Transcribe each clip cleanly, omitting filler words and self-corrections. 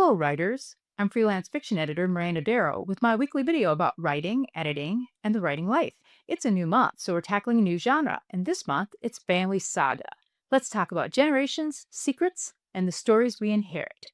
Hello, writers. I'm freelance fiction editor Miranda Darrow with my weekly video about writing, editing, and the writing life. It's a new month, so we're tackling a new genre, and this month it's family saga. Let's talk about generations, secrets, and the stories we inherit.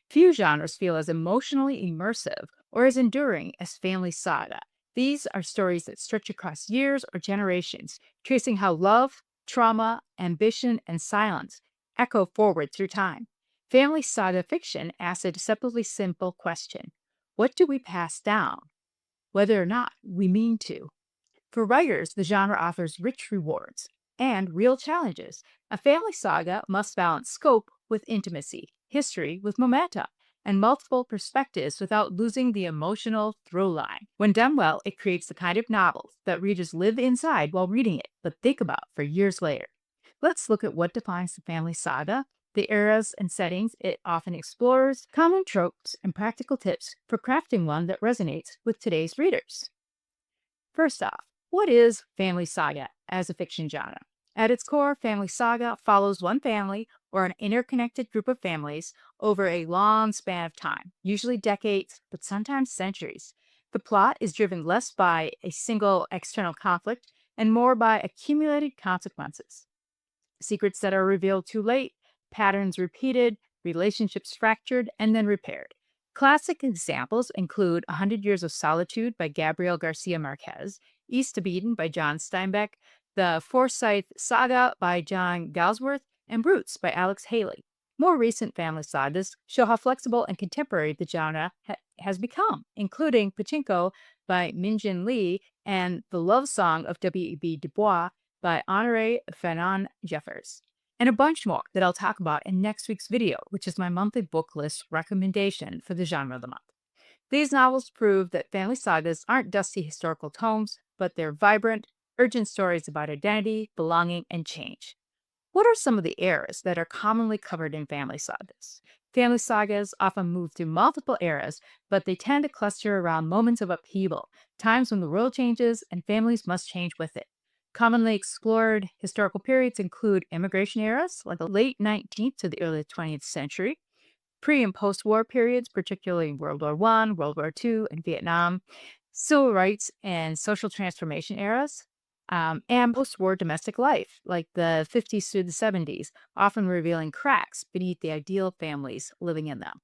Few genres feel as emotionally immersive or as enduring as family saga. These are stories that stretch across years or generations, tracing how love, trauma, ambition, and silence echo forward through time. Family saga fiction asks a deceptively simple question: what do we pass down, whether or not we mean to? For writers, the genre offers rich rewards and real challenges. A family saga must balance scope with intimacy, history with momentum, and multiple perspectives without losing the emotional through line. When done well, it creates the kind of novel that readers live inside while reading it, but think about for years later. Let's look at what defines the family saga, the eras and settings it often explores, common tropes, and practical tips for crafting one that resonates with today's readers. First off, what is family saga as a fiction genre? At its core, family saga follows one family or an interconnected group of families over a long span of time, usually decades, but sometimes centuries. The plot is driven less by a single external conflict and more by accumulated consequences. Secrets that are revealed too late, patterns repeated, relationships fractured and then repaired. Classic examples include A Hundred Years of Solitude by Gabriel Garcia Marquez, East of Eden by John Steinbeck, The Forsyth Saga by John Galsworth, and Roots by Alex Haley. More recent family sagas show how flexible and contemporary the genre has become, including Pachinko by Minjin Lee and The Love Song of W.E.B. Du Bois by Honoré Fanon Jeffers, and a bunch more that I'll talk about in next week's video, which is my monthly book list recommendation for the genre of the month. These novels prove that family sagas aren't dusty historical tomes, but they're vibrant, urgent stories about identity, belonging, and change. What are some of the eras that are commonly covered in family sagas? Family sagas often move through multiple eras, but they tend to cluster around moments of upheaval, times when the world changes and families must change with it. Commonly explored historical periods include immigration eras, like the late 19th to the early 20th century, pre and post war periods, particularly World War I, World War II, and Vietnam, civil rights and social transformation eras, and post war domestic life, like the 50s through the 70s, often revealing cracks beneath the ideal families living in them.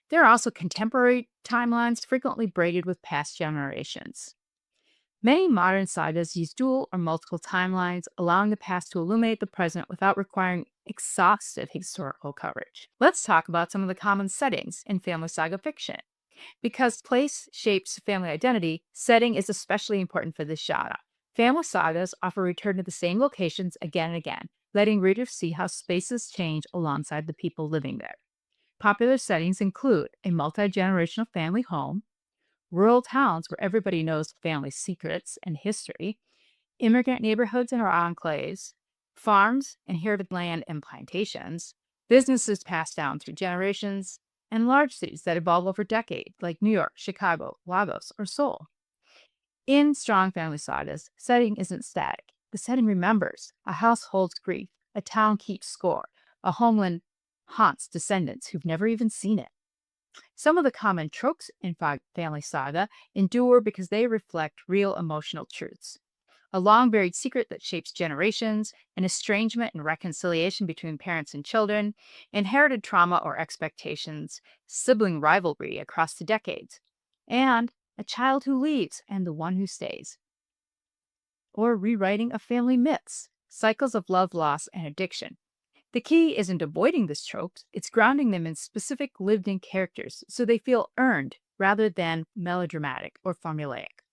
There are also contemporary timelines frequently braided with past generations. Many modern sagas use dual or multiple timelines, allowing the past to illuminate the present without requiring exhaustive historical coverage. Let's talk about some of the common settings in family saga fiction. Because place shapes family identity, setting is especially important for this genre. Family sagas often return to the same locations again and again, letting readers see how spaces change alongside the people living there. Popular settings include a multi-generational family home, rural towns where everybody knows family secrets and history, immigrant neighborhoods and enclaves, farms, inherited land and plantations, businesses passed down through generations, and large cities that evolve over decades, like New York, Chicago, Lagos, or Seoul. In strong family sagas, setting isn't static. The setting remembers. A house holds grief. A town keeps score. A homeland haunts descendants who've never even seen it. Some of the common tropes in family saga endure because they reflect real emotional truths. A long buried secret that shapes generations, an estrangement and reconciliation between parents and children, inherited trauma or expectations, sibling rivalry across the decades, and a child who leaves and the one who stays. Or rewriting of family myths, cycles of love, loss, and addiction. The key isn't avoiding these tropes, it's grounding them in specific lived in characters so they feel earned rather than melodramatic or formulaic.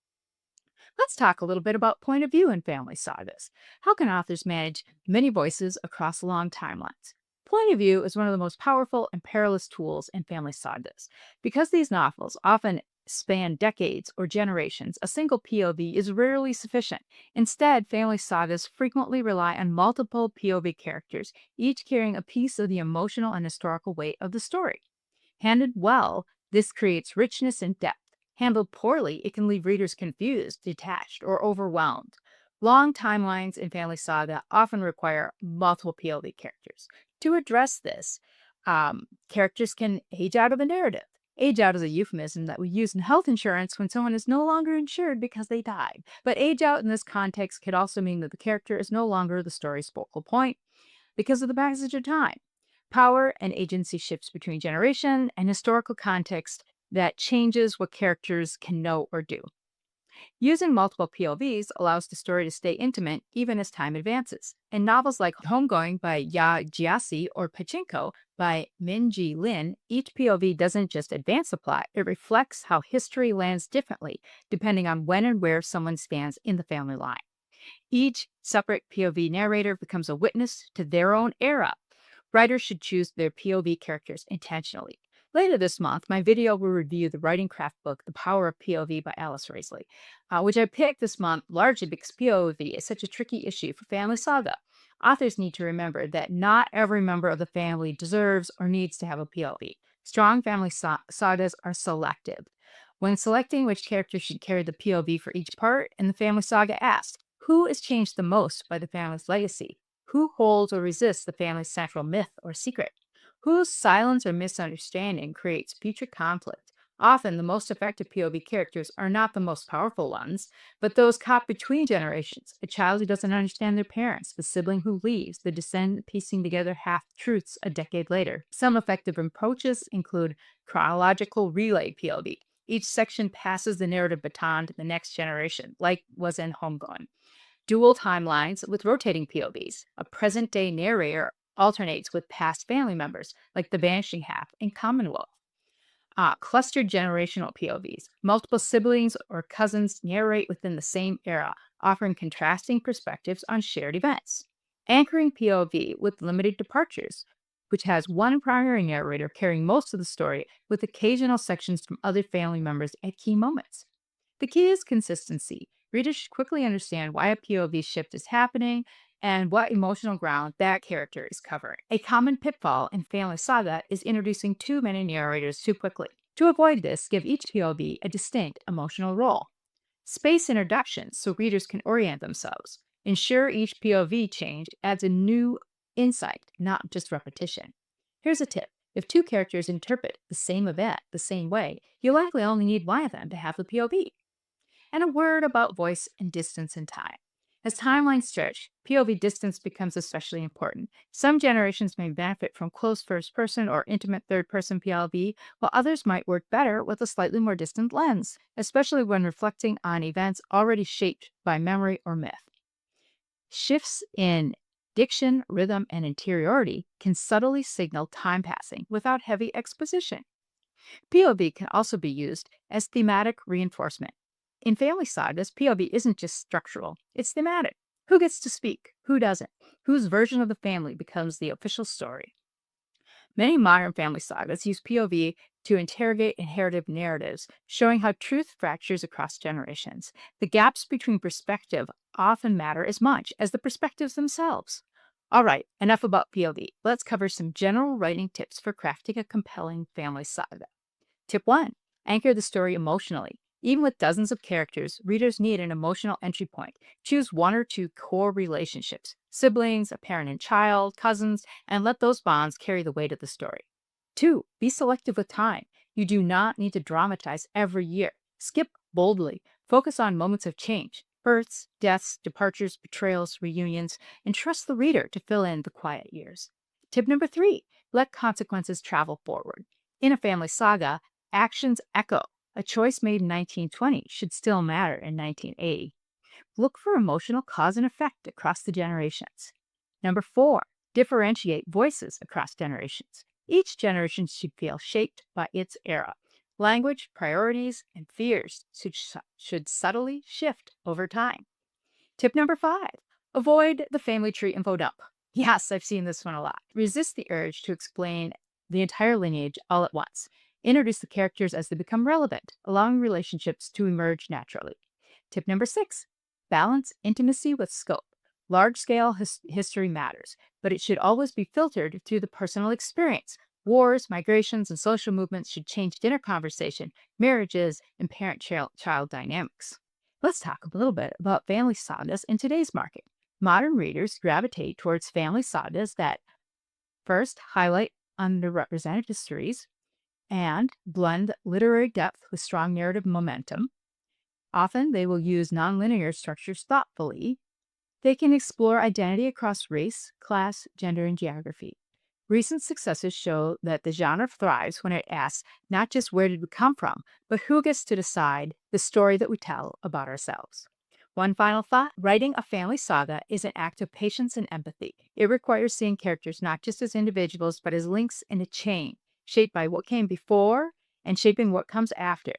Let's talk a little bit about point of view in family sagas. How can authors manage many voices across long timelines? Point of view is one of the most powerful and perilous tools in family sagas. Because these novels often span decades or generations, a single POV is rarely sufficient. Instead, family sagas frequently rely on multiple POV characters, each carrying a piece of the emotional and historical weight of the story. Handled well, this creates richness and depth. Handled poorly, it can leave readers confused, detached, or overwhelmed. Long timelines in family saga often require multiple POV characters. To address this, Characters can age out of the narrative. Age out is a euphemism that we use in health insurance when someone is no longer insured because they died. But age out in this context could also mean that the character is no longer the story's focal point because of the passage of time. Power and agency shifts between generation and historical context that changes what characters can know or do. Using multiple POVs allows the story to stay intimate even as time advances. In novels like Homegoing by Ya Jiasi or Pachinko by Min Ji Lin, each POV doesn't just advance the plot, it reflects how history lands differently depending on when and where someone stands in the family line. Each separate POV narrator becomes a witness to their own era. Writers should choose their POV characters intentionally. Later this month, my video will review the writing craft book, The Power of POV by Alice Raisley, which I picked this month largely because POV is such a tricky issue for family saga. Authors need to remember that not every member of the family deserves or needs to have a POV. Strong family sagas are selective. When selecting which character should carry the POV for each part, in the family saga asks, who is changed the most by the family's legacy? Who holds or resists the family's central myth or secret? Whose silence or misunderstanding creates future conflict? Often, the most effective POV characters are not the most powerful ones, but those caught between generations. A child who doesn't understand their parents, the sibling who leaves, the descendant piecing together half truths a decade later. Some effective approaches include chronological relay POV. Each section passes the narrative baton to the next generation, like was in Homegoing. Dual timelines with rotating POVs. A present day narrator alternates with past family members, like the vanishing half in Commonwealth. Clustered generational POVs. Multiple siblings or cousins narrate within the same era, offering contrasting perspectives on shared events. Anchoring POV with limited departures, which has one primary narrator carrying most of the story with occasional sections from other family members at key moments. The key is consistency. Readers should quickly understand why a POV shift is happening and what emotional ground that character is covering. A common pitfall in family saga is introducing too many narrators too quickly. To avoid this, give each POV a distinct emotional role. Space introductions so readers can orient themselves. Ensure each POV change adds a new insight, not just repetition. Here's a tip. If two characters interpret the same event the same way, you likely only need one of them to have the POV. And a word about voice and distance and time. As timelines stretch, POV distance becomes especially important. Some generations may benefit from close first person or intimate third person POV, while others might work better with a slightly more distant lens, especially when reflecting on events already shaped by memory or myth. Shifts in diction, rhythm, and interiority can subtly signal time passing without heavy exposition. POV can also be used as thematic reinforcement. In family sagas, POV isn't just structural, it's thematic. Who gets to speak? Who doesn't? Whose version of the family becomes the official story? Many modern family sagas use POV to interrogate inherited narratives, showing how truth fractures across generations. The gaps between perspective often matter as much as the perspectives themselves. All right, enough about POV. Let's cover some general writing tips for crafting a compelling family saga. Tip 1. Anchor the story emotionally. Even with dozens of characters, readers need an emotional entry point. Choose one or two core relationships, siblings, a parent and child, cousins, and let those bonds carry the weight of the story. 2. Be selective with time. You do not need to dramatize every year. Skip boldly. Focus on moments of change, births, deaths, departures, betrayals, reunions, and trust the reader to fill in the quiet years. Tip number 3. Let consequences travel forward. In a family saga, actions echo. A choice made in 1920 should still matter in 1980. Look for emotional cause and effect across the generations. Number 4, differentiate voices across generations. Each generation should feel shaped by its era. Language, priorities, and fears should subtly shift over time. Tip number 5, avoid the family tree info dump. Yes, I've seen this one a lot. Resist the urge to explain the entire lineage all at once. Introduce the characters as they become relevant, allowing relationships to emerge naturally. Tip number 6, balance intimacy with scope. Large-scale history matters, but it should always be filtered through the personal experience. Wars, migrations, and social movements should change dinner conversation, marriages, and parent-child dynamics. Let's talk a little bit about family sagas in today's market. Modern readers gravitate towards family sagas that first highlight underrepresented histories, and blend literary depth with strong narrative momentum. Often, they will use nonlinear structures thoughtfully. They can explore identity across race, class, gender, and geography. Recent successes show that the genre thrives when it asks not just where did we come from, but who gets to decide the story that we tell about ourselves. One final thought: writing a family saga is an act of patience and empathy. It requires seeing characters not just as individuals, but as links in a chain, shaped by what came before and shaping what comes after.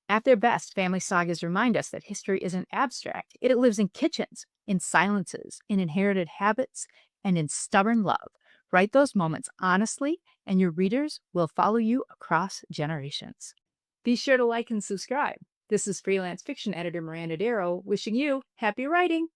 At their best, family sagas remind us that history isn't abstract. It lives in kitchens, in silences, in inherited habits, and in stubborn love. Write those moments honestly, and your readers will follow you across generations. Be sure to like and subscribe. This is freelance fiction editor Miranda Darrow wishing you happy writing.